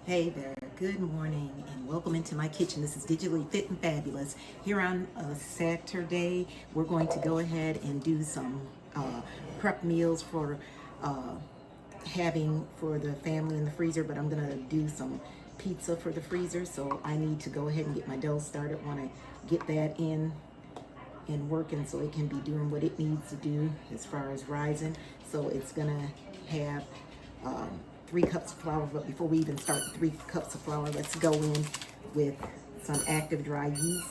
Hey there, good morning, and welcome into my kitchen. This is Digitally Fit and Fabulous. Here on a Saturday, we're going to go ahead and do some prep meals for having for the family in the freezer, but I'm gonna do some pizza for the freezer, so I need to go ahead and get my dough started. Want to get that in and working so it can be doing what it needs to do as far as rising. So it's gonna have 3 cups of flour, but before we even start the 3 cups of flour, let's go in with some active dry yeast,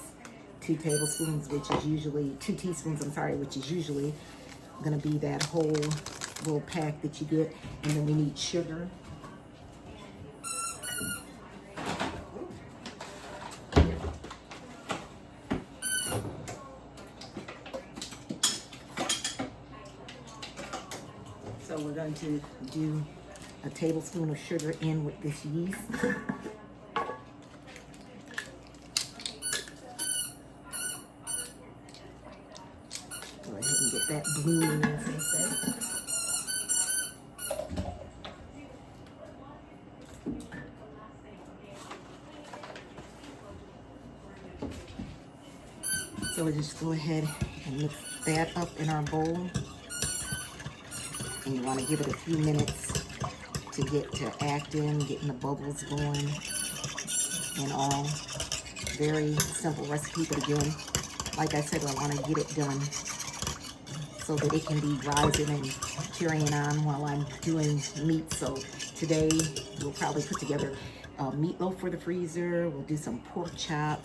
2 tablespoons, which is usually 2 teaspoons, I'm sorry, which is usually gonna be that whole little pack that you get. And then we need sugar. So we're going to do a tablespoon of sugar in with this yeast. Go ahead and get that blooming, as they say. So we'll just go ahead and mix that up in our bowl. And you want to give it a few minutes to get to acting, getting the bubbles going and all. Very simple recipe, but again, like I said, I want to get it done so that it can be rising and carrying on while I'm doing meat. So today we'll probably put together meatloaf for the freezer. We'll do some pork chop,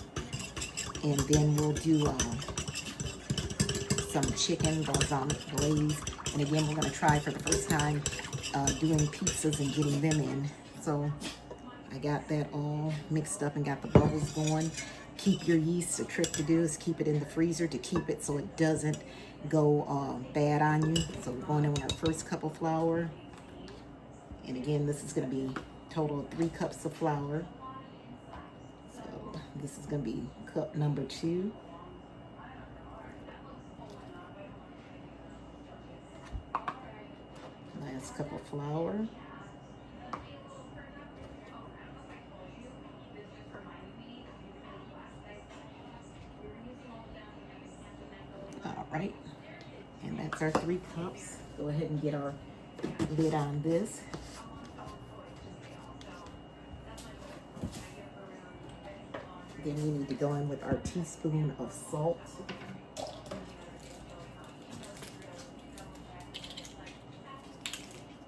and then we'll do some chicken balsamic glaze. And again, we're going to try for the first time doing pizzas and getting them in. So I got that all mixed up and got the bubbles going. Keep your yeast. A trick to do is keep it in the freezer to keep it so it doesn't go bad on you. So we're going in with our first cup of flour. And again, this is going to be total of 3 cups of flour. So this is going to be cup number 2. Last cup of flour. All right, and that's our 3 cups. Go ahead and get our lid on this. Then we need to go in with our teaspoon of salt.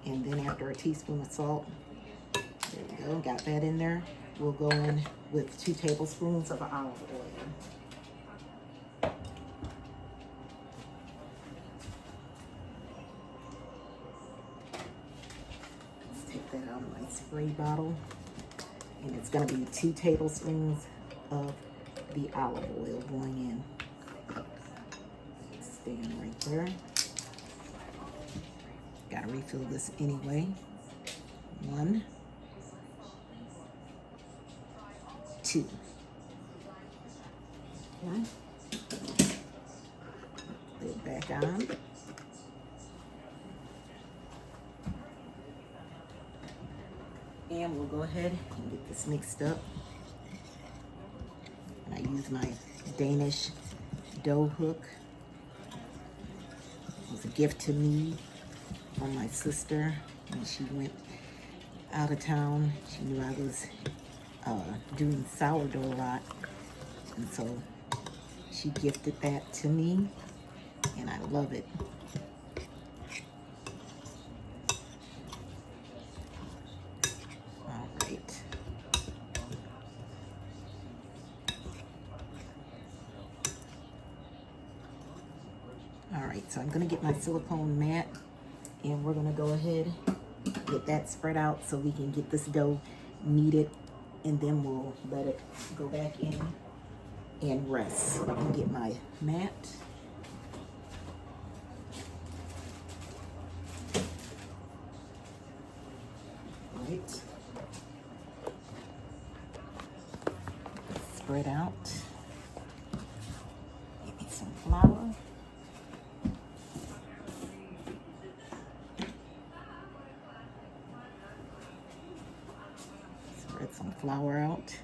And then after a teaspoon of salt, there we go, got that in there. We'll go in with 2 tablespoons of olive oil. Let's take that out of my spray bottle. And it's gonna be 2 tablespoons of the olive oil going in. Staying right there. Gotta refill this anyway. 1, 2. Okay. Lid back on. And we'll go ahead and get this mixed up. And I use my Danish dough hook. It was a gift to me from my sister when she went out of town. She knew I was doing sourdough a lot, and so she gifted that to me, and I love it. All right. All right, so I'm gonna get my silicone mat, and we're gonna go ahead get that spread out so we can get this dough kneaded, and then we'll let it go back in and rest. So I can get my mat. Right. Spread out. Give me some flour. Spread some flour out.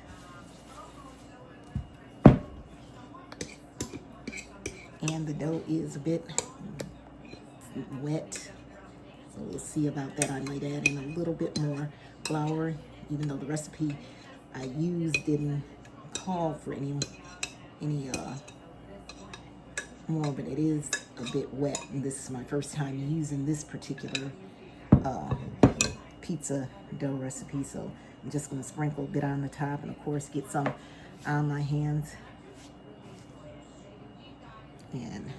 And the dough is a bit wet, so we'll see about that. I might add in a little bit more flour, even though the recipe I used didn't call for any more, but it is a bit wet, and this is my first time using this particular pizza dough recipe, so I'm just going to sprinkle a bit on the top, and of course get some on my hands. And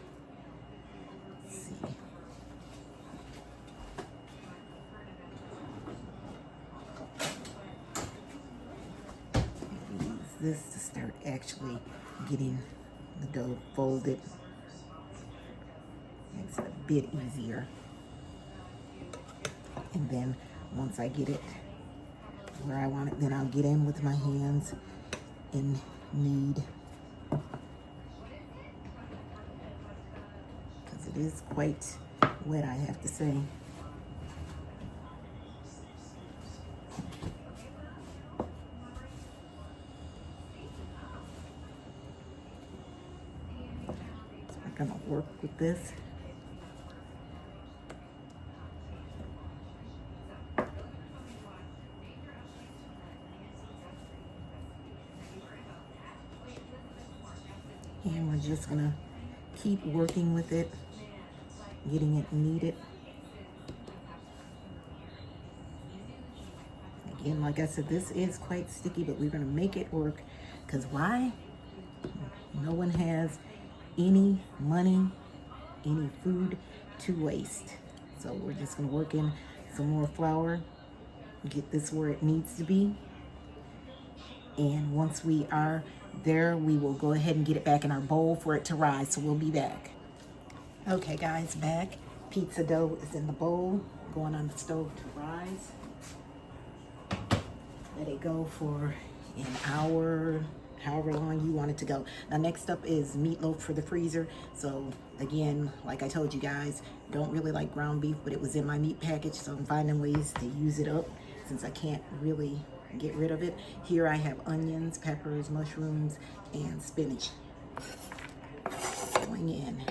let's see. Use this to start actually getting the dough folded. Makes it a bit easier. And then once I get it where I want it, then I'll get in with my hands and knead. Because it is quite wet, I have to say. So I'm gonna work with this. And we're just gonna keep working with it, getting it kneaded. Again, like I said, this is quite sticky, but we're gonna make it work. Because why? No one has any money, any food to waste. So we're just gonna work in some more flour, get this where it needs to be. And once we are there, we will go ahead and get it back in our bowl for it to rise. So we'll be back. Okay guys, back. Pizza dough is in the bowl, going on the stove to rise. Let it go for an hour, however long you want it to go. Now next up is meatloaf for the freezer. So again, like I told you guys, don't really like ground beef, but it was in my meat package, so I'm finding ways to use it up since I can't really get rid of it. Here I have onions, peppers, mushrooms, and spinach going in.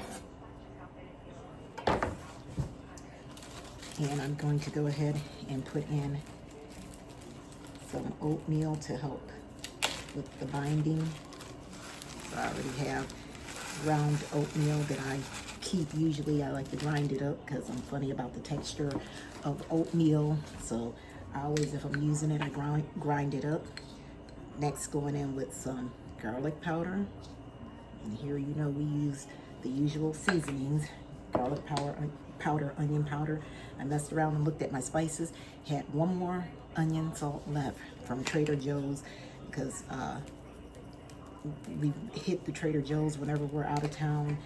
And I'm going to go ahead and put in some oatmeal to help with the binding. So I already have ground oatmeal that I keep. Usually I like to grind it up because I'm funny about the texture of oatmeal. So I always, if I'm using it, I grind it up. Next, going in with some garlic powder. And here, you know, we use the usual seasonings. Garlic powder, onion powder. I messed around and looked at my spices. Had one more onion salt left from Trader Joe's because we hit the Trader Joe's whenever we're out of town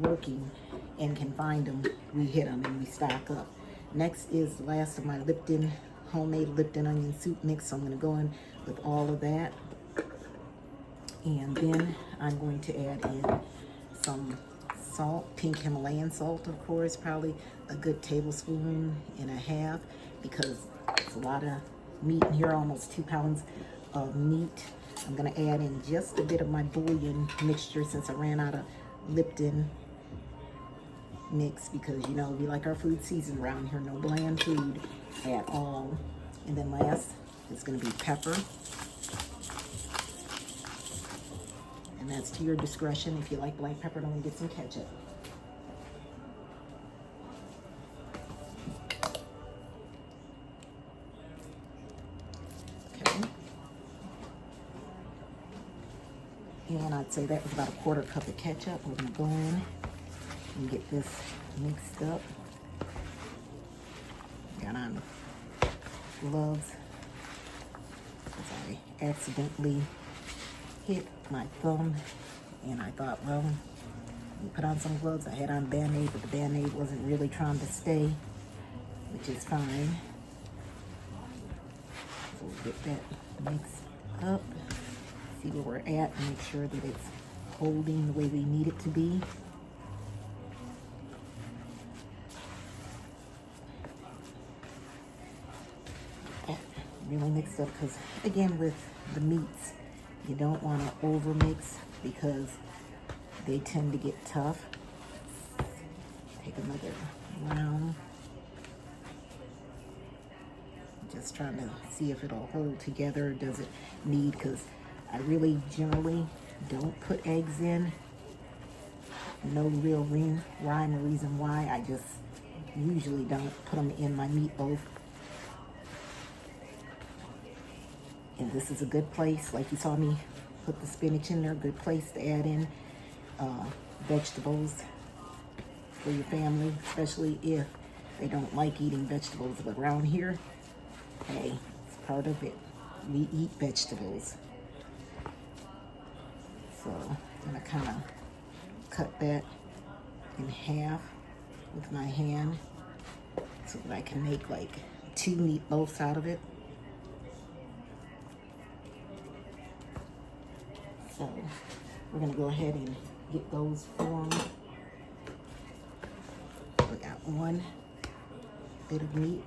working and can find them. We hit them and we stock up. Next is the last of my Lipton, homemade Lipton onion soup mix. So I'm going to go in with all of that. And then I'm going to add in some salt, pink Himalayan salt, of course, probably a good tablespoon and a half, because it's a lot of meat in here, almost 2 pounds of meat. I'm going to add in just a bit of my bouillon mixture since I ran out of Lipton mix, because you know we like our food seasoned around here, no bland food at all. And then last is going to be pepper, and that's to your discretion. If you like black pepper, then we get some ketchup. Okay, and I'd say that was about a 1/4 cup of ketchup. We're going to go in and get this mixed up. Got on gloves because I accidentally hit my thumb, and I thought, well, let me put on some gloves. I had on Band-Aid, but the Band-Aid wasn't really trying to stay, which is fine. So we'll get that mixed up, see where we're at, and make sure that it's holding the way we need it to be. really mixed up, because again, with the meats, you don't want to over mix because they tend to get tough. Take another round. Just trying to see if it'll hold together. Does it need, because I really generally don't put eggs in. No real rhyme or reason why. I just usually don't put them in my meatloaf. And this is a good place, like you saw me put the spinach in there, good place to add in vegetables for your family, especially if they don't like eating vegetables. But around here, hey, it's part of it. We eat vegetables. So I'm gonna kind of cut that in half with my hand so that I can make like 2 meatloaves out of it. So we're gonna go ahead and get those formed. We got 1 bit of meat.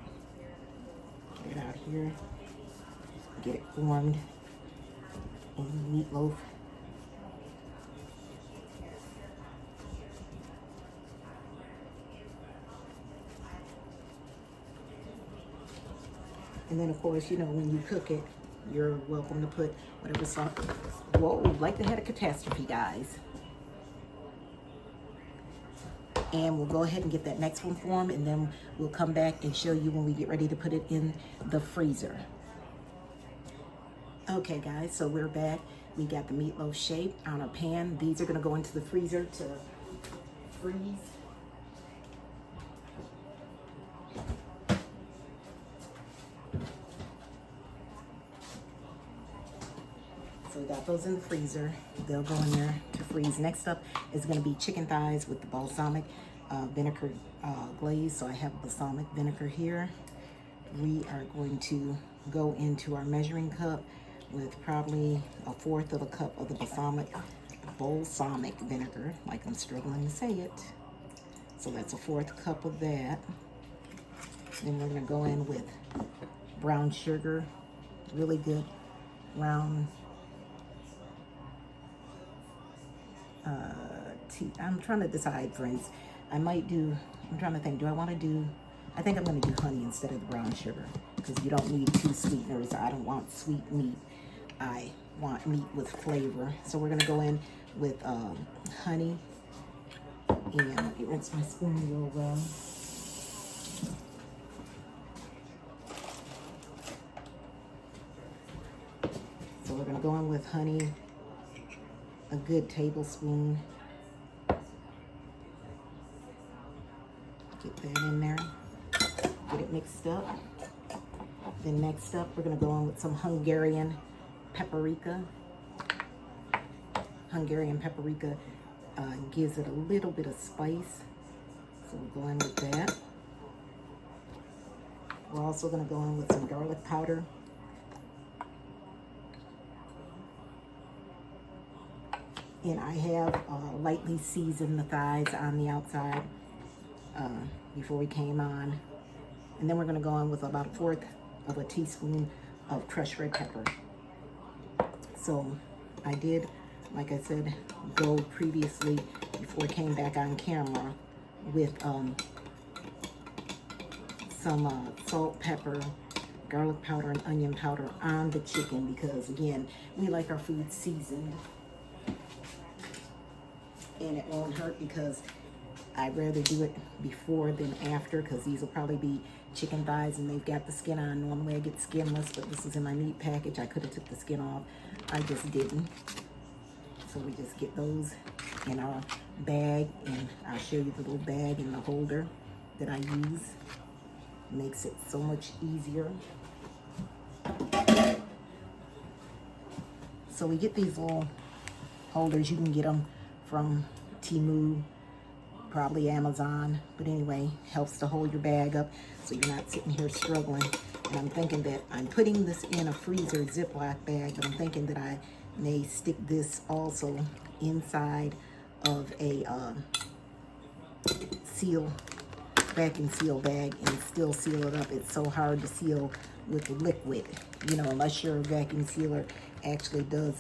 Get it out here. Get it formed in meatloaf. And then, of course, you know, when you cook it, you're welcome to put whatever sauce. Whoa, like they had a catastrophe, guys. And we'll go ahead and get that next one formed, and then we'll come back and show you when we get ready to put it in the freezer. Okay, guys, so we're back. We got the meatloaf shape on our pan. These are gonna go into the freezer to freeze. So we got those in the freezer. They'll go in there to freeze. Next up is going to be chicken thighs with the balsamic vinegar glaze. So I have balsamic vinegar here. We are going to go into our measuring cup with probably 1/4 of a cup of the balsamic vinegar, like I'm struggling to say it. So that's 1/4 cup of that. Then we're going to go in with brown sugar, really good brown tea. I'm trying to decide, friends. I'm trying to think, do I want to do, I think I'm going to do honey instead of the brown sugar, because you don't need 2 sweeteners. I don't want sweet meat. I want meat with flavor. So we're going to go in with honey, and let me rinse my spoon real well. So we're going to go in with honey, a good tablespoon. Get that in there. Get it mixed up. Then next up, we're going to go in with some Hungarian paprika. Hungarian paprika gives it a little bit of spice. So we'll go in with that. We're also going to go in with some garlic powder. And I have lightly seasoned the thighs on the outside before we came on. And then we're going to go in with about 1/4 of a teaspoon of crushed red pepper. So I did, like I said, go previously before I came back on camera with some salt, pepper, garlic powder, and onion powder on the chicken, because again, we like our food seasoned. And it won't hurt, because I'd rather do it before than after, because these will probably be chicken thighs and they've got the skin on. Normally I get skinless, but this is in my meat package. I could have took the skin off. I just didn't. So we just get those in our bag, and I'll show you the little bag and the holder that I use. Makes it so much easier. So we get these little holders. You can get them from Temu, probably Amazon, but anyway, helps to hold your bag up so you're not sitting here struggling. And I'm thinking that I'm putting this in a freezer Ziploc bag, but I'm thinking that I may stick this also inside of a vacuum seal bag and still seal it up. It's so hard to seal with liquid, you know, unless your vacuum sealer actually does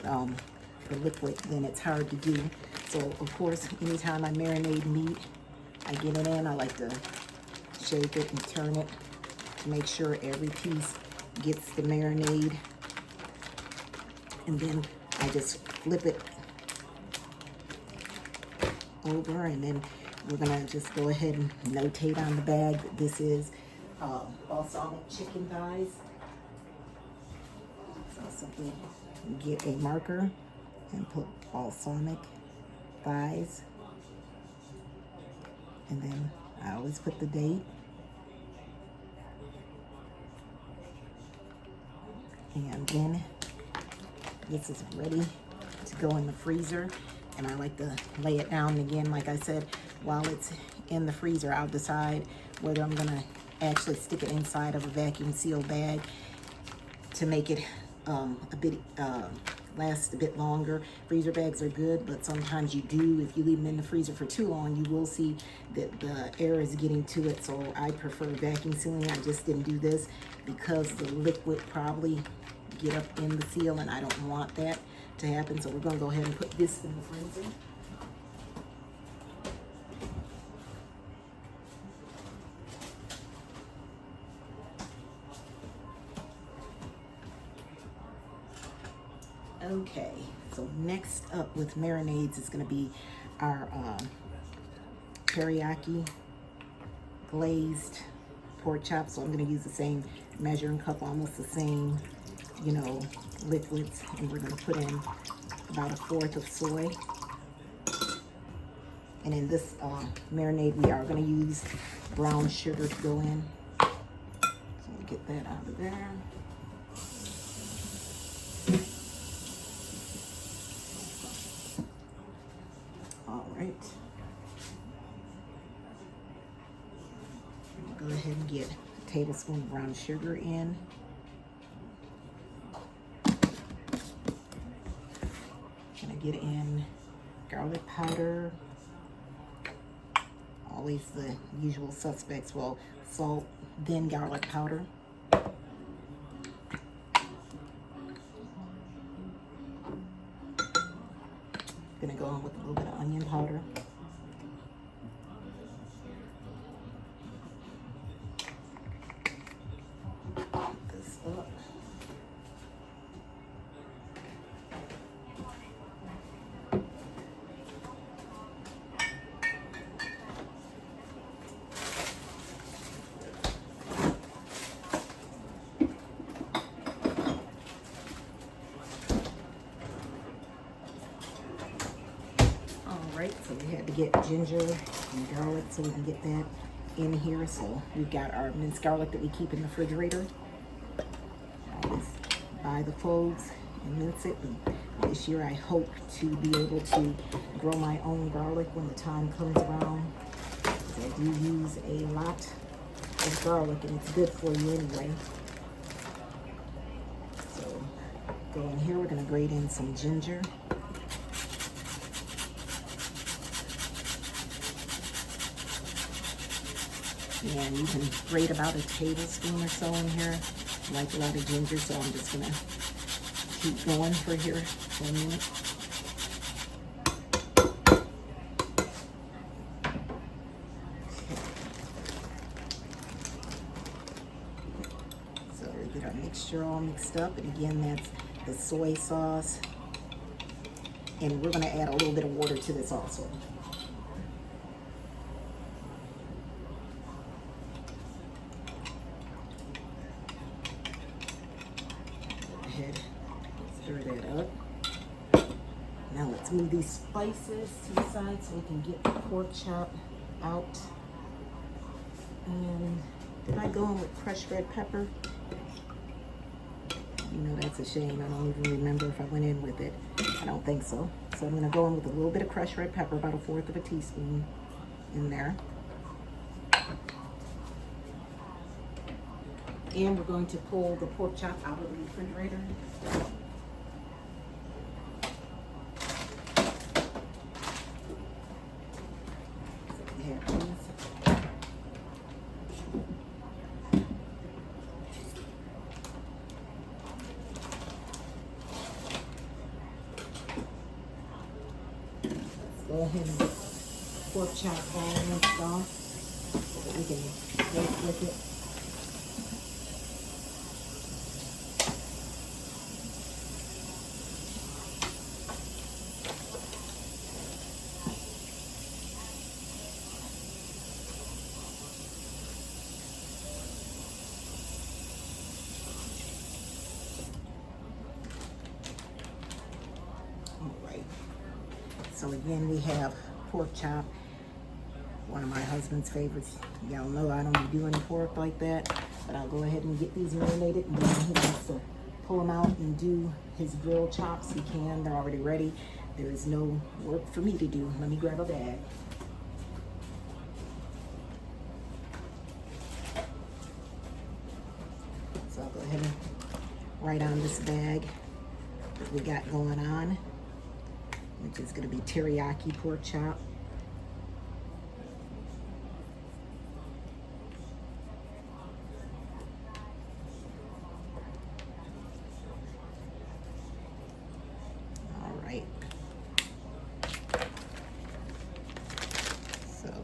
the liquid, then it's hard to do. So of course, anytime I marinate meat, I get it in, I like to shake it and turn it to make sure every piece gets the marinade. And then I just flip it over, and then we're gonna just go ahead and notate on the bag that this is balsamic chicken thighs. So I'll simply get a marker and put balsamic thighs, and then I always put the date. And then this is ready to go in the freezer, and I like to lay it down. And again, like I said, while it's in the freezer, I'll decide whether I'm gonna actually stick it inside of a vacuum seal bag to make it a bit last a bit longer. Freezer bags are good, but sometimes you do, if you leave them in the freezer for too long, you will see that the air is getting to it. So I prefer vacuum sealing. I just didn't do this because the liquid probably get up in the seal, and I don't want that to happen. So we're gonna go ahead and put this in the freezer. Okay, so next up with marinades is going to be our teriyaki glazed pork chops. So I'm going to use the same measuring cup, almost the same, you know, liquids, and we're going to put in about 1/4 of soy. And in this marinade, we are going to use brown sugar to go in. So get that out of there. Go ahead and get a tablespoon of brown sugar in. Gonna get in garlic powder. Always the usual suspects. Well, salt, then garlic powder. Gonna go in with a little bit of onion powder. Right, so we had to get ginger and garlic so we can get that in here. So we've got our minced garlic that we keep in the refrigerator. I always buy the cloves and mince it. But this year I hope to be able to grow my own garlic when the time comes around. I do use a lot of garlic, and it's good for you anyway. So go in here, we're gonna grate in some ginger. And you can grate about a tablespoon or so in here. I like a lot of ginger, so I'm just gonna keep going for here for a minute. So we get our mixture all mixed up, and again, that's the soy sauce. And we're gonna add a little bit of water to this also. Stir that up. Now let's move these spices to the side so we can get the pork chop out. And did I go in with crushed red pepper? You know, that's a shame. I don't even remember if I went in with it. I don't think so. So I'm gonna go in with a little bit of crushed red pepper, about 1/4 of a teaspoon in there. And we're going to pull the pork chop out of the refrigerator. go ahead and get pork chop all rinsed off so that we can work with it. So again, we have pork chop, one of my husband's favorites. Y'all know I don't be doing pork like that, but I'll go ahead and get these marinated, and then he wants to pull them out and do his grilled chops. He can, they're already ready. There is no work for me to do. Let me grab a bag. So I'll go ahead and write on this bag that we got going on, which is going to be teriyaki pork chop. All right. So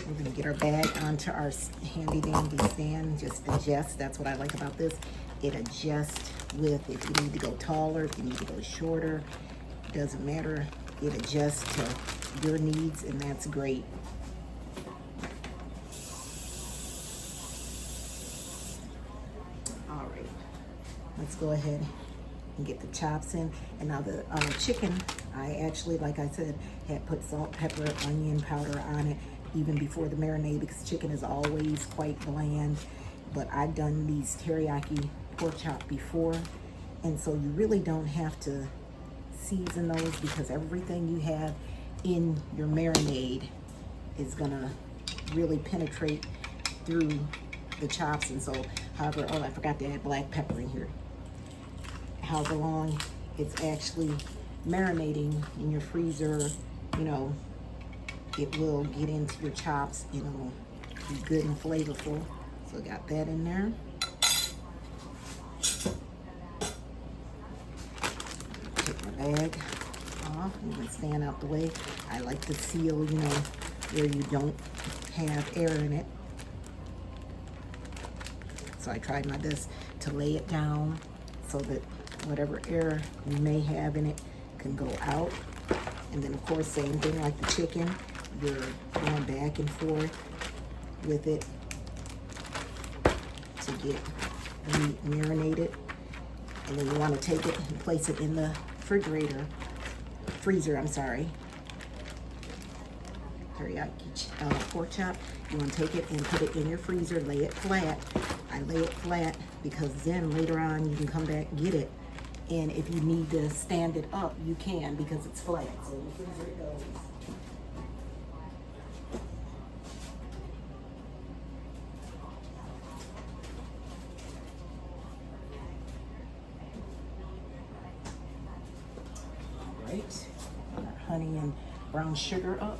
we're going to get our bag onto our handy dandy stand. Just adjust. That's what I like about this. It adjusts with, if you need to go taller, if you need to go shorter. Doesn't matter, it adjusts to your needs, and that's great. All right, let's go ahead and get the chops in. And now the chicken, I actually, like I said, had put salt, pepper, onion powder on it even before the marinade, because chicken is always quite bland. But I've done these teriyaki pork chop before, and so you really don't have to season those, because everything you have in your marinade is gonna really penetrate through the chops. And so however, oh, I forgot to add black pepper in here. However long it's actually marinating in your freezer, you know, it will get into your chops, you know, be good and flavorful. So I got that in there. Take my bag off. You can stand out the way. I like to seal, you know, where you don't have air in it. So I tried my best to lay it down so that whatever air you may have in it can go out. And then of course, same thing like the chicken, you're going back and forth with it to get the meat marinated. And then you want to take it and place it in the freezer, I'm sorry. Teriyaki pork chop. You want to take it and put it in your freezer, lay it flat. I lay it flat because then later on you can come back, get it. And if you need to stand it up, you can, because it's flat. So in the freezer it goes. Right, our honey and brown sugar up.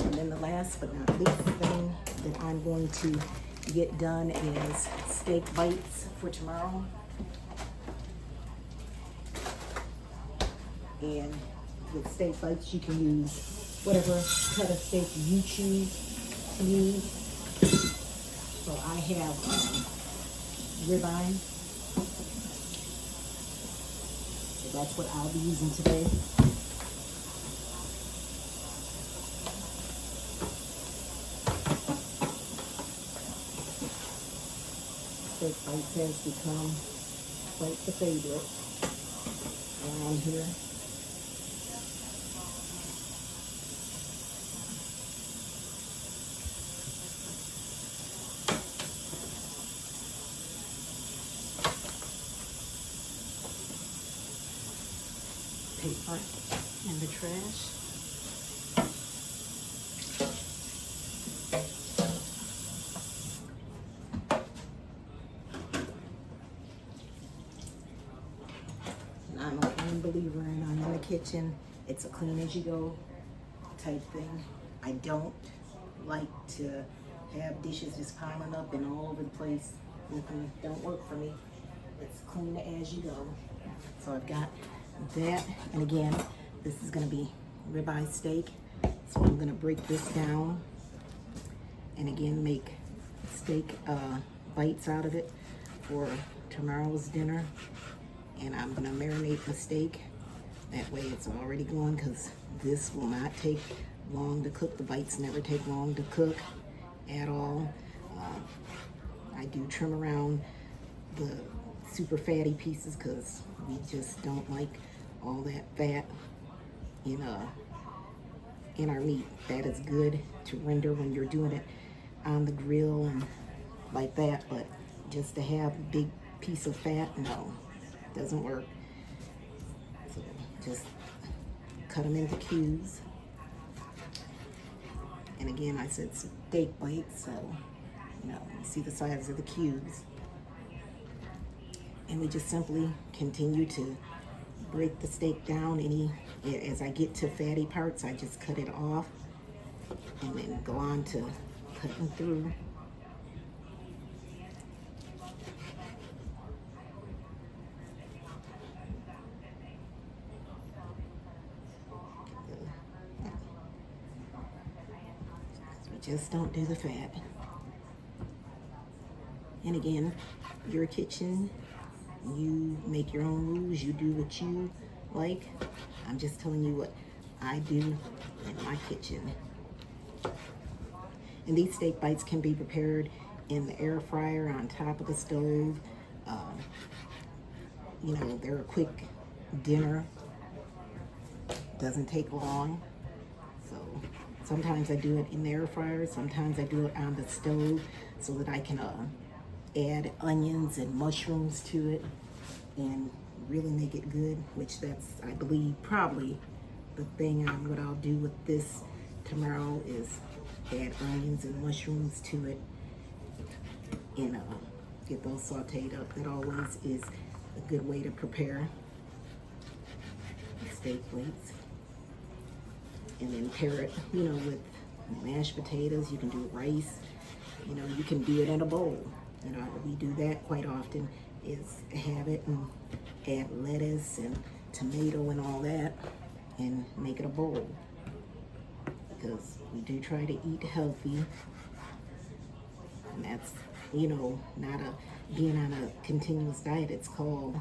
And then the last but not least thing that I'm going to get done is steak bites for tomorrow. And with steak bites, you can use whatever cut of steak you choose to use. So I have ribeye. So that's what I'll be using today. Steak bites has become quite the favorite around here. Paper in the trash. And I'm a firm believer in, I'm in the kitchen, it's a clean as you go type thing. I don't like to have dishes just piling up and all over the place. Don't work for me. It's clean as you go. So I've got that, and again, this is gonna be ribeye steak. So I'm gonna break this down and again make steak bites out of it for tomorrow's dinner. And I'm gonna marinate the steak. That way it's already going, because this will not take long to cook. The bites never take long to cook at all. I do trim around the super fatty pieces because we just don't like all that fat in our meat. That is good to render when you're doing it on the grill and like that, but just to have a big piece of fat, no, doesn't work. So just cut them into cubes. And again, I said steak bites, so you see the size of the cubes. And we just simply continue to break the steak down. As I get to fatty parts, I just cut it off and then go on to cutting through. We just don't do the fat. And again, your kitchen, you make your own rules, you do what you like. I'm just telling you what I do in my kitchen. And these steak bites can be prepared in the air fryer on top of the stove. They're a quick dinner. Doesn't take long. So sometimes I do it in the air fryer, sometimes I do it on the stove so that I can add onions and mushrooms to it and really make it good, which that's, I believe, probably the thing what I'll do with this tomorrow is add onions and mushrooms to it and get those sauteed up. That always is a good way to prepare the steak plates. And then pair it, with mashed potatoes. You can do rice. You can do it in a bowl. We do that quite often, is have it and add lettuce and tomato and all that and make it a bowl. Because we do try to eat healthy. And that's, not being on a continuous diet. It's called,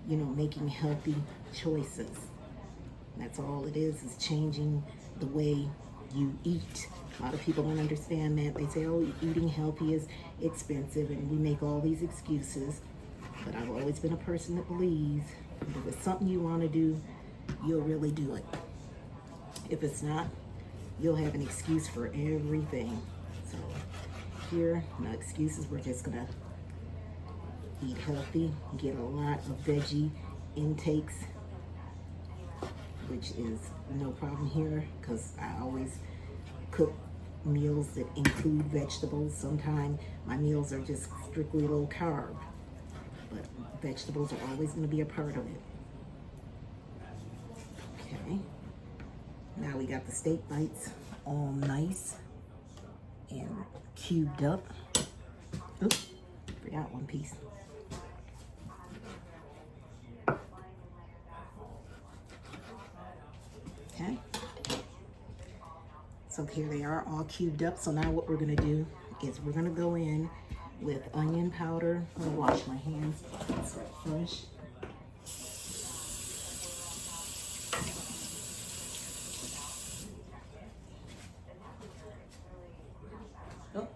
making healthy choices. That's all it is changing the way you eat. A lot of people don't understand that. They say, oh, eating healthy is expensive, and we make all these excuses. But I've always been a person that believes if it's something you want to do, you'll really do it. If it's not, you'll have an excuse for everything. So here, no excuses. We're just going to eat healthy, get a lot of veggie intakes, which is no problem here because I always cook meals that include vegetables. Sometimes my meals are just strictly low carb, but vegetables are always going to be a part of it. Okay, now we got the steak bites all nice and cubed up. Oops, forgot one piece. Okay, so here they are all cubed up. So now what we're gonna do is we're gonna go in with onion powder. I'm gonna wash my hands so fresh. Oh.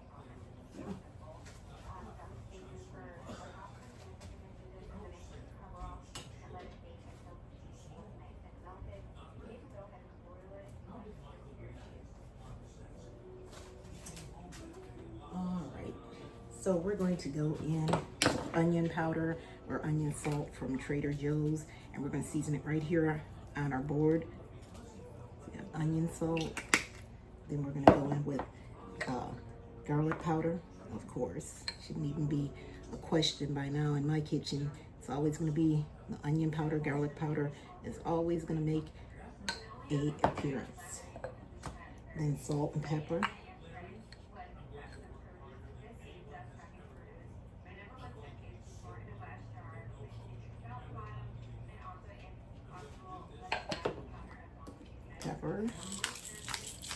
So we're going to go in onion powder or onion salt from Trader Joe's, and we're going to season it right here on our board. So we got onion salt. Then we're going to go in with garlic powder, of course. Shouldn't even be a question by now in my kitchen. It's always going to be the onion powder. Garlic powder is always going to make an appearance. then salt and pepper. Pepper.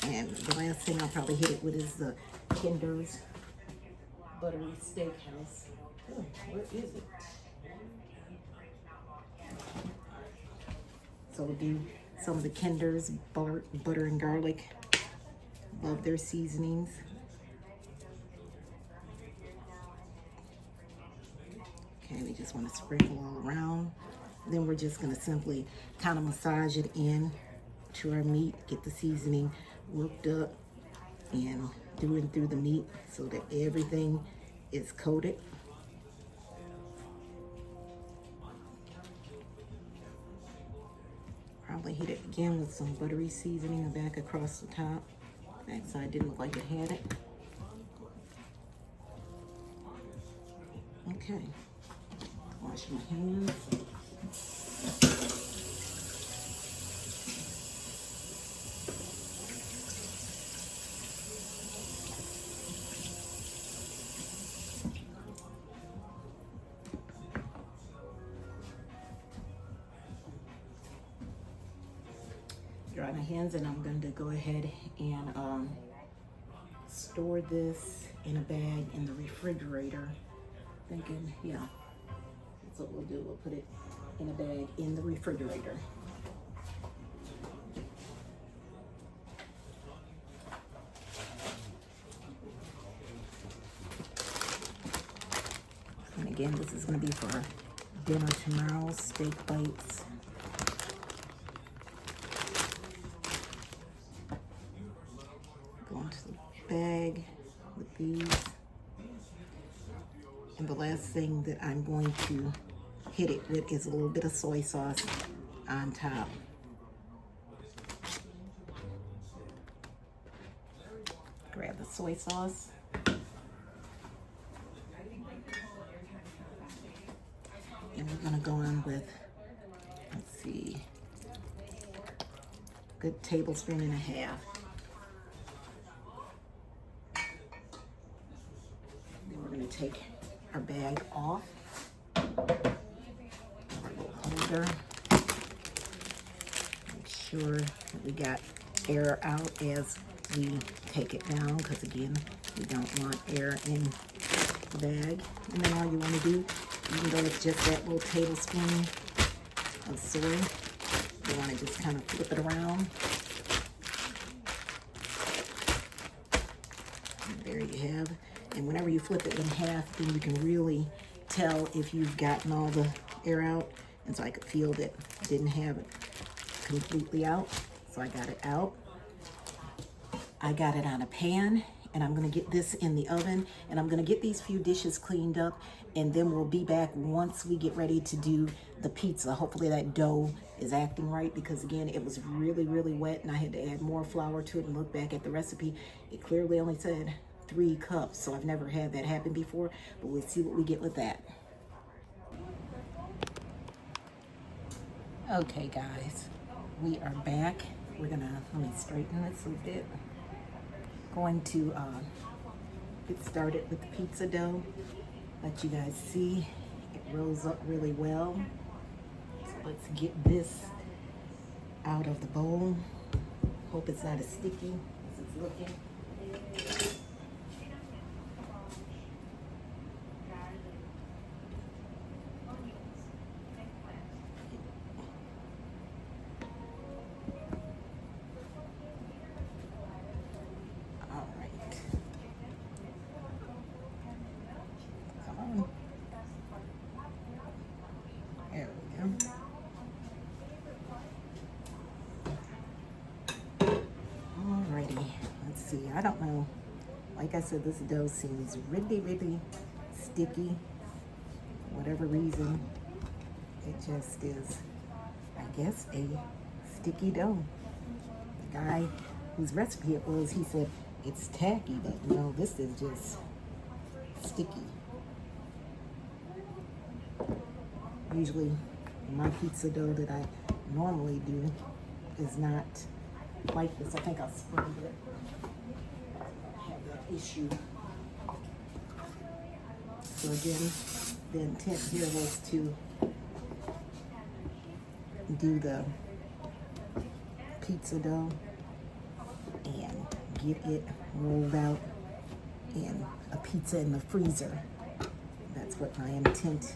And the last thing I'll probably hit it with is the Kinder's Buttery Steakhouse. Oh, where is it? So we'll do some of the Kinder's butter and garlic. Love their seasonings. Okay, we just want to sprinkle all around. Then we're just going to simply kind of massage it in to our meat, get the seasoning worked up and through the meat so that everything is coated. Probably hit it again with some buttery seasoning back across the top. That side didn't look like it had it. Okay, wash my hands. Dry my hands, and I'm going to go ahead and store this in a bag in the refrigerator. Thinking, yeah, that's what we'll do. We'll put it in a bag in the refrigerator. And again, this is going to be for dinner tomorrow, steak bites. Go into the bag with these. And the last thing that I'm going to hit it with is a little bit of soy sauce on top. Grab the soy sauce. And we're gonna go on with, let's see, a good tablespoon and a half. Then we're gonna take our bag off, our little holder. Make sure that we got air out as we take it down, because again, we don't want air in the bag. And then all you want to do, even though it's just that little tablespoon of soy, you want to just kind of flip it around. And there you have. And whenever you flip it in half, then you can really tell if you've gotten all the air out. And so I could feel that I didn't have it completely out. So I got it out. I got it on a pan, and I'm gonna get this in the oven, and I'm gonna get these few dishes cleaned up, and then we'll be back once we get ready to do the pizza. Hopefully that dough is acting right, because again, it was really, really wet, and I had to add more flour to it. And look back at the recipe, it clearly only said 3 cups, so I've never had that happen before, but we'll see what we get with that. Okay guys, we are back. We're gonna, let me straighten this a bit. Going to get started with the pizza dough. Let you guys see it rolls up really well. So let's get this out of the bowl. Hope it's not as sticky as it's looking. There we go. Alrighty, let's see. I don't know. Like I said, this dough seems really, really sticky. For whatever reason, it just is, I guess, a sticky dough. The guy whose recipe it was, he said it's tacky, but no, this is just sticky. Usually my pizza dough that I normally do is not like this. I think I'll spread it. I have that issue. So again, the intent here was to do the pizza dough and get it rolled out in a pizza in the freezer. That's what my intent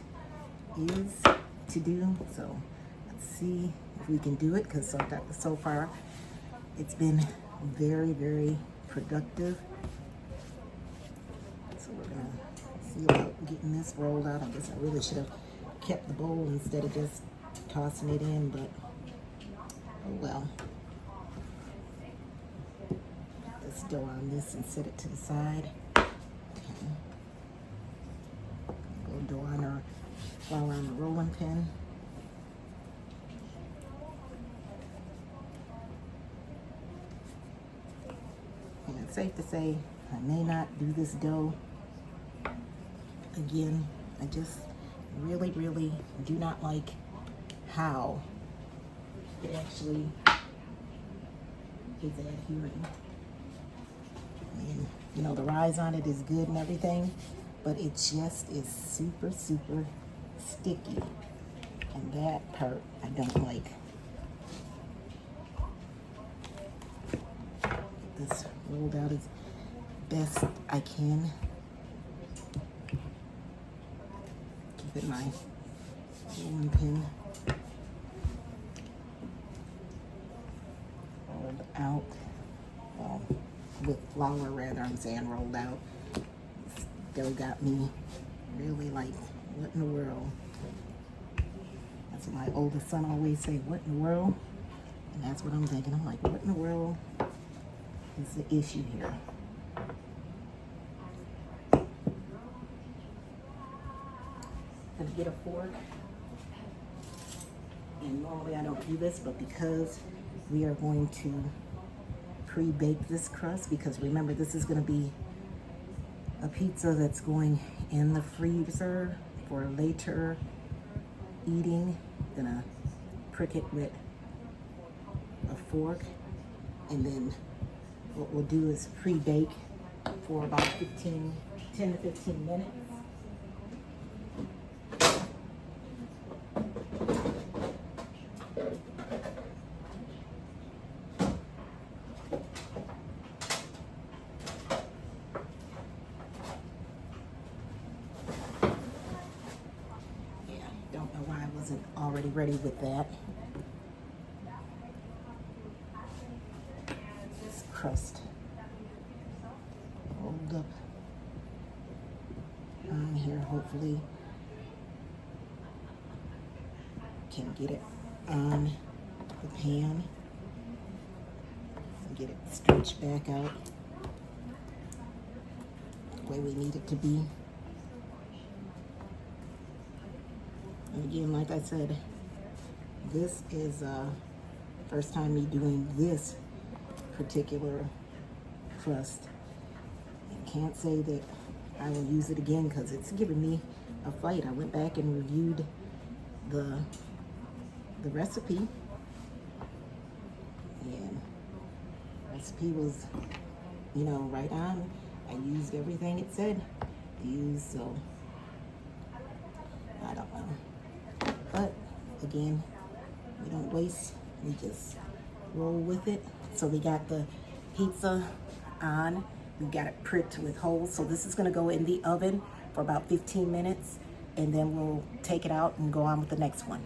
is to do. So let's see if we can do it, because so far it's been very, very productive. So we're gonna see about getting this rolled out. I guess I really should have kept the bowl instead of just tossing it in, but oh well. Put this dough on this and set it to the side. Okay. Go dough on our flour on the rolling pin. And it's safe to say I may not do this dough again. I just really, really do not like how it actually is adhering. I mean, you know, the rise on it is good and everything, but it just is super, super sticky. And that part I don't like. Get this rolled out as best I can. Keep it my rolling pin rolled out. Well, with flour rather, I'm saying rolled out. Still got me really like, what in the world? That's what my oldest son always say, what in the world? And that's what I'm thinking. I'm like, what in the world is the issue here? Gonna get a fork. And normally I don't do this, but because we are going to pre-bake this crust, because remember, this is going to be a pizza that's going in the freezer for later eating. Gonna prick it with a fork, and then what we'll do is pre-bake for about 10 to 15 minutes. Already ready with that. This crust rolled up on here. Hopefully can get it on the pan and get it stretched back out the way we need it to be. And again, like I said, this is first time me doing this particular crust. I can't say that I will use it again because it's given me a fight. I went back and reviewed the recipe, and the recipe was, you know, right on. I used everything it said to use, so I don't know. But again, we don't waste, we just roll with it. So we got the pizza on, we got it pricked with holes. So this is gonna go in the oven for about 15 minutes, and then we'll take it out and go on with the next one.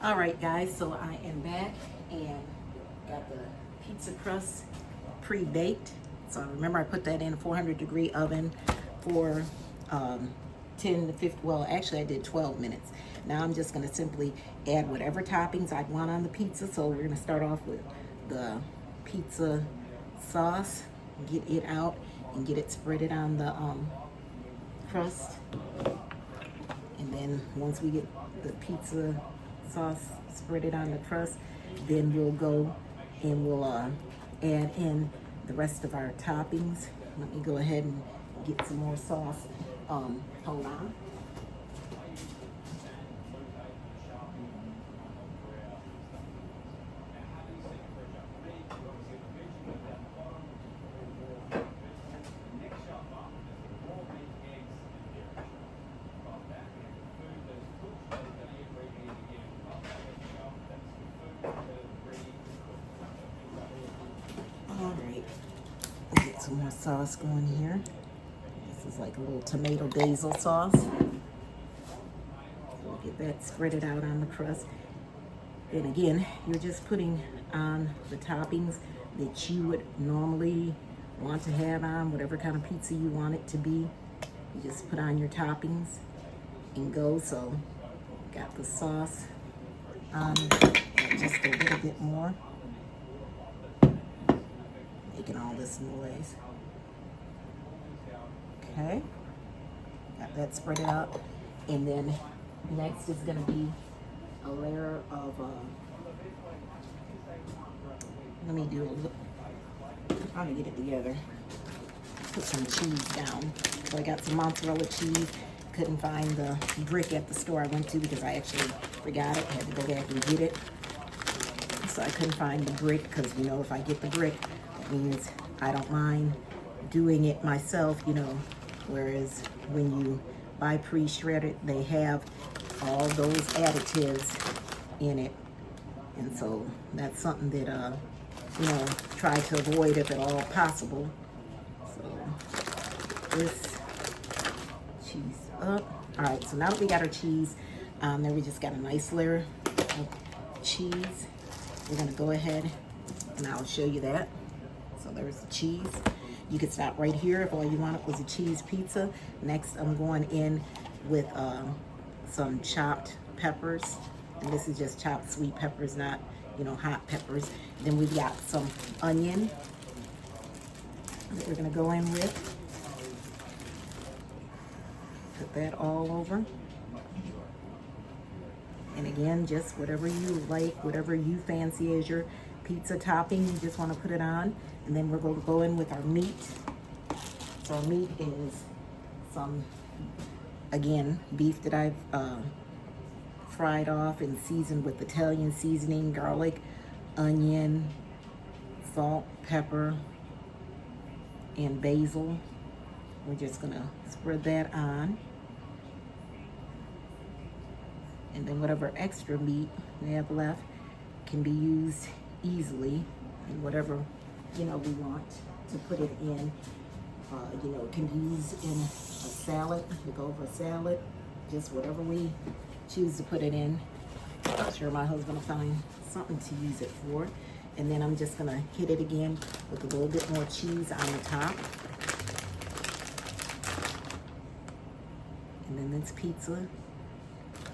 All right, guys, so I am back and got the pizza crust pre-baked. So remember, I put that in a 400-degree oven for 10 to 15, well, actually I did 12 minutes. Now I'm just gonna simply add whatever toppings I want on the pizza. So we're gonna start off with the pizza sauce, get it out and get it spreaded on the crust. And then once we get the pizza sauce spreaded on the crust, then we'll go and we'll add in the rest of our toppings. Let me go ahead and get some more sauce. Hold on. our sauce going here. This is like a little tomato basil sauce. We'll get that spread it out on the crust. And again, you're just putting on the toppings that you would normally want to have on whatever kind of pizza you want it to be. You just put on your toppings and go. So got the sauce on just a little bit more, making all this noise. Okay, got that spread out, and then next is going to be a layer of let me do a little, trying to get it together. Put some cheese down. So I got some mozzarella cheese. Couldn't find the brick at the store I went to because I actually forgot it. Had to go back and get it. So I couldn't find the brick because, you know, if I get the brick, that means I don't mind doing it myself, you know. Whereas when you buy pre-shredded, they have all those additives in it. And so that's something that, you know, try to avoid if at all possible. So this cheese up. All right, so now that we got our cheese, then we just got a nice layer of cheese. We're gonna go ahead and I'll show you that. So there's the cheese. You could stop right here if all you wanted was a cheese pizza. Next, I'm going in with some chopped peppers. And this is just chopped sweet peppers, not, you know, hot peppers. Then we've got some onion that we're gonna go in with. Put that all over. And again, just whatever you like, whatever you fancy as your pizza topping, you just wanna put it on. And then we're gonna go in with our meat. So our meat is some, again, beef that I've fried off and seasoned with Italian seasoning, garlic, onion, salt, pepper, and basil. We're just gonna spread that on. And then whatever extra meat we have left can be used easily in whatever, you know, we want to put it in. You know, it can be used in a salad, to go over a salad, just whatever we choose to put it in. I'm sure my husband will find something to use it for. And then I'm just gonna hit it again with a little bit more cheese on the top. And then this pizza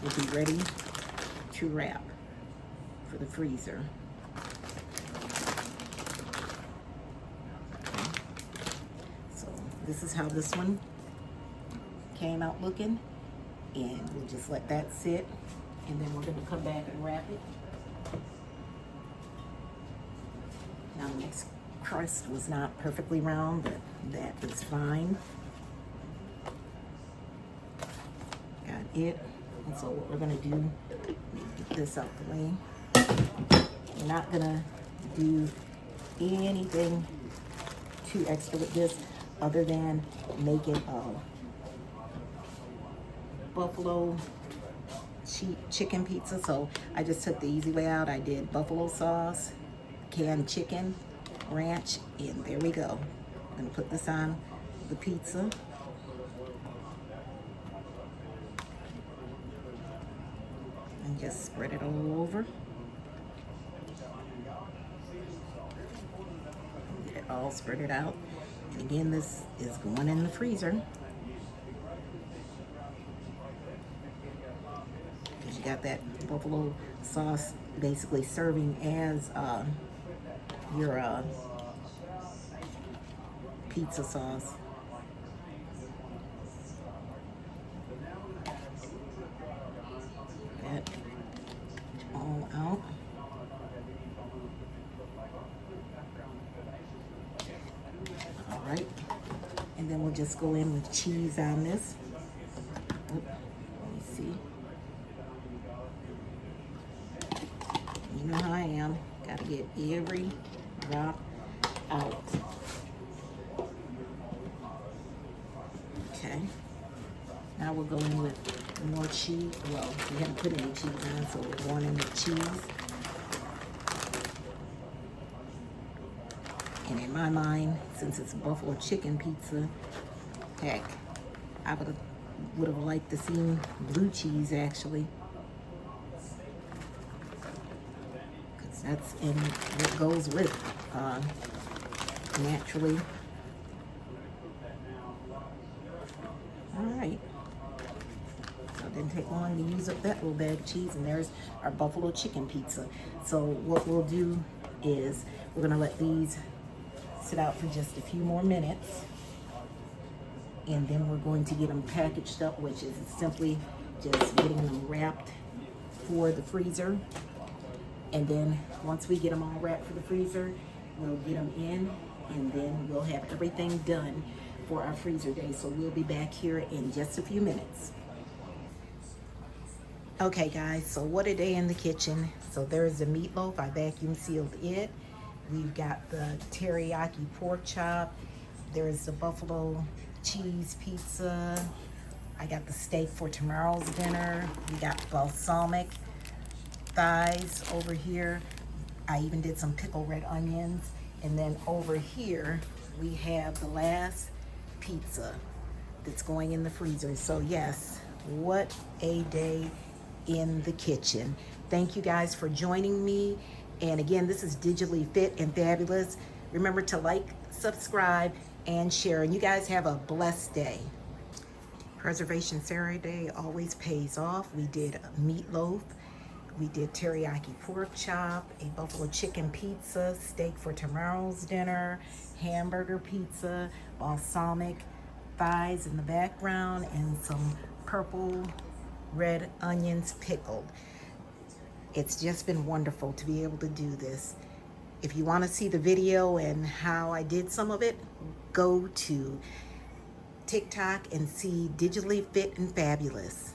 will be ready to wrap for the freezer. Okay. So this is how this one came out looking. And we'll just let that sit, and then we're gonna come back and wrap it. Now the next crust was not perfectly round, but that is fine. Got it. And so what we're gonna do, get this out the way. We're not gonna do anything too extra with this other than make it buffalo chicken pizza. So I just took the easy way out. I did buffalo sauce, canned chicken, ranch, and there we go. I'm gonna put this on the pizza. And just spread it all over. Get it all spread it out. And again, this is going in the freezer. You got that buffalo sauce basically serving as your pizza sauce. That all out. All right, and then we'll just go in with cheese on this. Oop, let me see. You know how I am. Gotta get every drop out. Okay. Now we'll go in with more cheese. Well, we haven't put any cheese on, so we're going in with cheese. And in my mind, since it's buffalo chicken pizza, heck, I would have liked to see blue cheese actually. Because that's in what goes with naturally. All right. So it didn't take long to use up that little bag of cheese, and there's our buffalo chicken pizza. So what we'll do is we're gonna let these sit out for just a few more minutes, and then we're going to get them packaged up, which is simply just getting them wrapped for the freezer. And then once we get them all wrapped for the freezer, we'll get them in, and then we'll have everything done for our freezer day. So we'll be back here in just a few minutes. Okay guys, so what a day in the kitchen. So there's the meatloaf, I vacuum sealed it. We've got the teriyaki pork chop. There's the buffalo cheese pizza. I got the steak for tomorrow's dinner. We got balsamic thighs over here. I even did some pickled red onions. And then over here, we have the last pizza that's going in the freezer. So yes, what a day in the kitchen. Thank you guys for joining me. And again, this is Digitally Fit and Fabulous. Remember to like, subscribe, and share. And you guys have a blessed day. Preservation Saturday always pays off. We did a meatloaf. We did teriyaki pork chop, a buffalo chicken pizza, steak for tomorrow's dinner, hamburger pizza, balsamic thighs in the background, and some purple red onions pickled. It's just been wonderful to be able to do this. If you want to see the video and how I did some of it, go to TikTok and see Digitally Fit and Fabulous.